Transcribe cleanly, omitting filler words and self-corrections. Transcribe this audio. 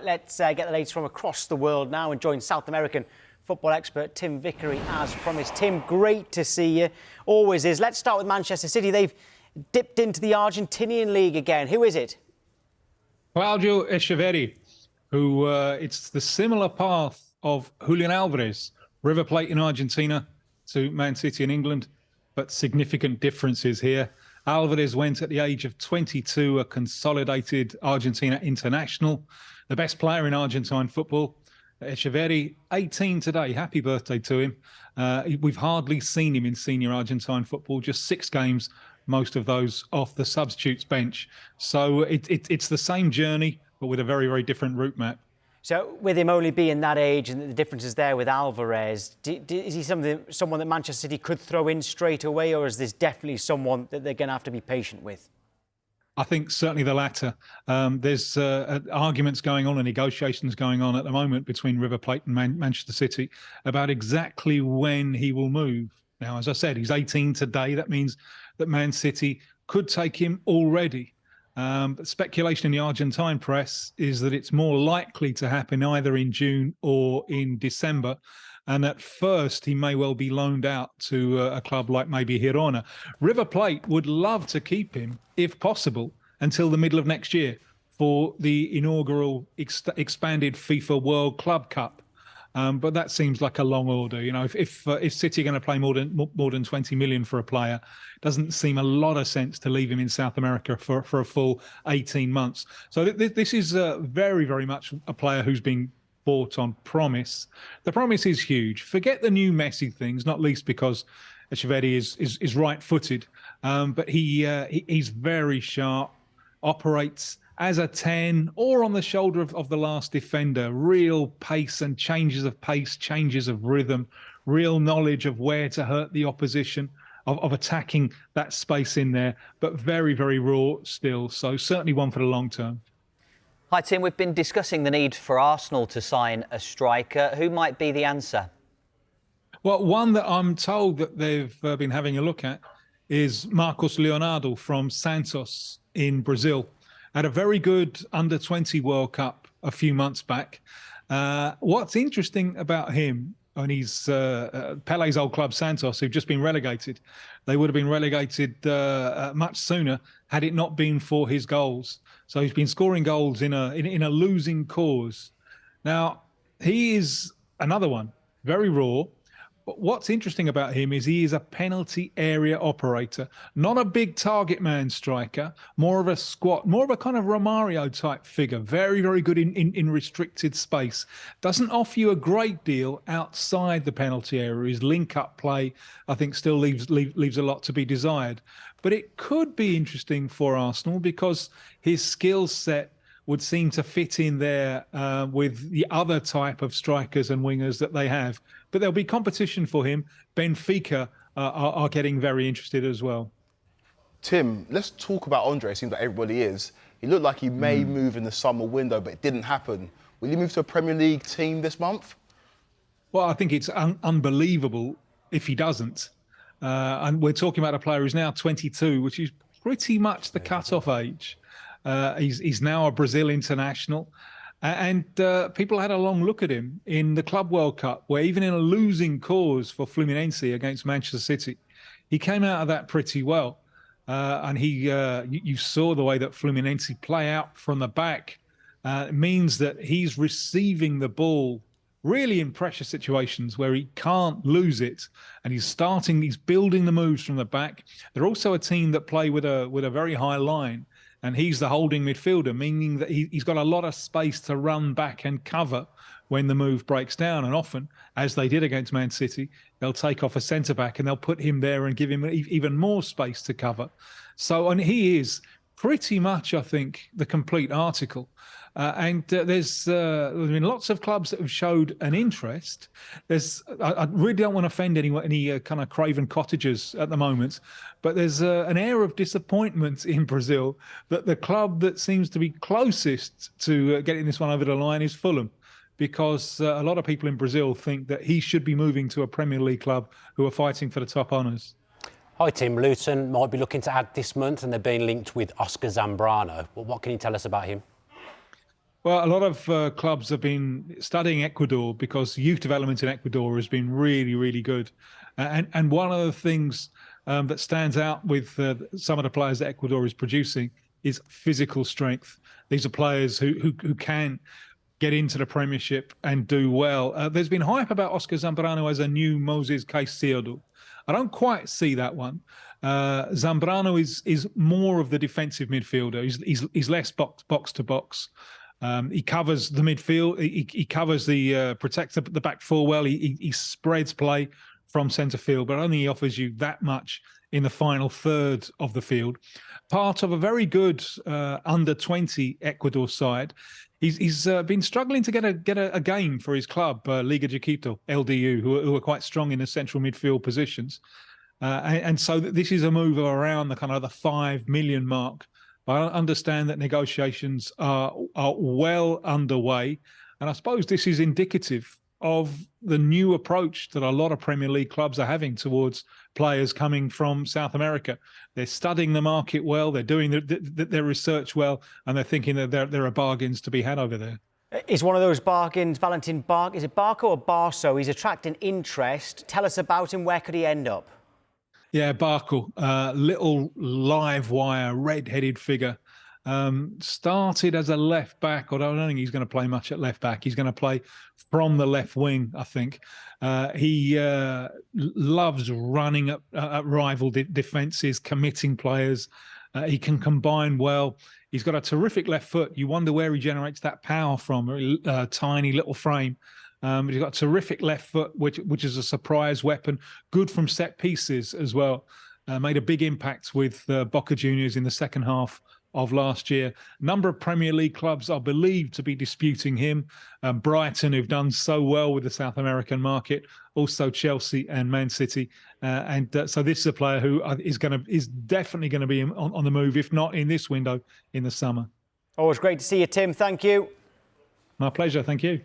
Let's get the latest from across the world now and join South American football expert Tim Vickery as promised. Tim, great to see you. Always is. Let's start with Manchester City. They've dipped into the Argentinian league again. Who is it? Claudio Echeverri, who it's the similar path of Julian Alvarez, River Plate in Argentina to Man City in England, but significant differences here. Alvarez went at the age of 22, a consolidated Argentina international, the best player in Argentine football. Echeverri, 18 today. Happy birthday to him. We've hardly seen him in senior Argentine football, just 6 games, most of those off the substitutes bench. So it's the same journey, but with a very, very different route map. So with him only being that age and the differences there with Alvarez, is he someone that Manchester City could throw in straight away, or is this definitely someone that they're going to have to be patient with? I think certainly the latter. There's arguments going on and negotiations going on at the moment between River Plate and Manchester City about exactly when he will move. Now, as I said, he's 18 today. That means that Man City could take him already. But speculation in the Argentine press is that it's more likely to happen either in June or in December. And at first, he may well be loaned out to a club like maybe Girona. River Plate would love to keep him, if possible, until the middle of next year for the inaugural expanded FIFA World Club Cup. But that seems like a long order. You know, if City are going to play more than 20 million for a player, it doesn't seem a lot of sense to leave him in South America for a full 18 months. So this is very, very much a player who's been bought on promise. The promise is huge. Forget the new Messi things, not least because Echeverri is right-footed, but he's very sharp, operates as a 10 or on the shoulder of the last defender. Real pace and changes of pace, changes of rhythm, real knowledge of where to hurt the opposition, of attacking that space in there, but very, very raw still. So certainly one for the long term. Hi, Tim. We've been discussing the need for Arsenal to sign a striker. Who might be the answer? Well, one that I'm told that they've been having a look at is Marcos Leonardo from Santos in Brazil. Had a very good under-20 World Cup a few months back. What's interesting about him, and he's Pele's old club Santos, who've just been relegated. They would have been relegated much sooner had it not been for his goals. So he's been scoring goals in a losing cause. Now, he is another one, very raw. But what's interesting about him is he is a penalty area operator, not a big target man striker, more of a squat, more of a kind of Romario type figure, very, very good in restricted space. Doesn't offer you a great deal outside the penalty area. His link-up play, I think, still leaves a lot to be desired. But it could be interesting for Arsenal because his skill set would seem to fit in there with the other type of strikers and wingers that they have. But there'll be competition for him. Benfica are getting very interested as well. Tim, let's talk about Andre. It seems like everybody is. He looked like he may move in the summer window, but it didn't happen. Will he move to a Premier League team this month? Well, I think it's unbelievable if he doesn't. And we're talking about a player who's now 22, which is pretty much the cut-off age. He's now a Brazil international. And people had a long look at him in the Club World Cup, where even in a losing cause for Fluminense against Manchester City, he came out of that pretty well. And you saw the way that Fluminense play out from the back. It means that he's receiving the ball really in pressure situations where he can't lose it. And he's building the moves from the back. They're also a team that play with a very high line. And he's the holding midfielder, meaning that he's got a lot of space to run back and cover when the move breaks down. And often, as they did against Man City, they'll take off a centre-back and they'll put him there and give him even more space to cover. So, and he is pretty much, I think, the complete article. There's been lots of clubs that have showed an interest. I really don't want to offend any kind of craven cottagers at the moment, but there's an air of disappointment in Brazil that the club that seems to be closest to getting this one over the line is Fulham, because a lot of people in Brazil think that he should be moving to a Premier League club who are fighting for the top honours. Hi Tim, Luton might be looking to add this month and they're being linked with Oscar Zambrano. Well, what can you tell us about him? Well, a lot of clubs have been studying Ecuador because youth development in Ecuador has been really, really good. And one of the things that stands out with some of the players that Ecuador is producing is physical strength. These are players who can get into the Premiership and do well. There's been hype about Oscar Zambrano as a new Moses Caicedo. I don't quite see that one. Zambrano is more of the defensive midfielder. He's less box to box. He covers the midfield. He covers protects the back four well. He spreads play from centre field, but only offers you that much in the final third of the field. Part of a very good under-20 Ecuador side. He's been struggling to get a game for his club, Liga de Quito, LDU, who are quite strong in the central midfield positions. And so this is a move around the kind of the 5 million mark. I understand that negotiations are well underway. And I suppose this is indicative of the new approach that a lot of Premier League clubs are having towards players coming from South America. They're studying the market well, they're doing their research well, and they're thinking that there are bargains to be had over there. Is one of those bargains, Valentin Barco, is it Barco or Barso? He's attracting interest. Tell us about him. Where could he end up? Yeah, Barco, little live wire, red-headed figure. Started as a left back, although I don't think he's going to play much at left back. He's going to play from the left wing, I think. He loves running at rival defences, committing players. He can combine well. He's got a terrific left foot. You wonder where he generates that power from, a tiny little frame. He's got a terrific left foot, which is a surprise weapon. Good from set pieces as well. Made a big impact with Boca Juniors in the second half of last year. A number of Premier League clubs are believed to be disputing him. Brighton, who've done so well with the South American market, also Chelsea and Man City. So this is a player who is definitely going to be on the move, if not in this window, in the summer. Always great to see you, Tim. Thank you. My pleasure. Thank you.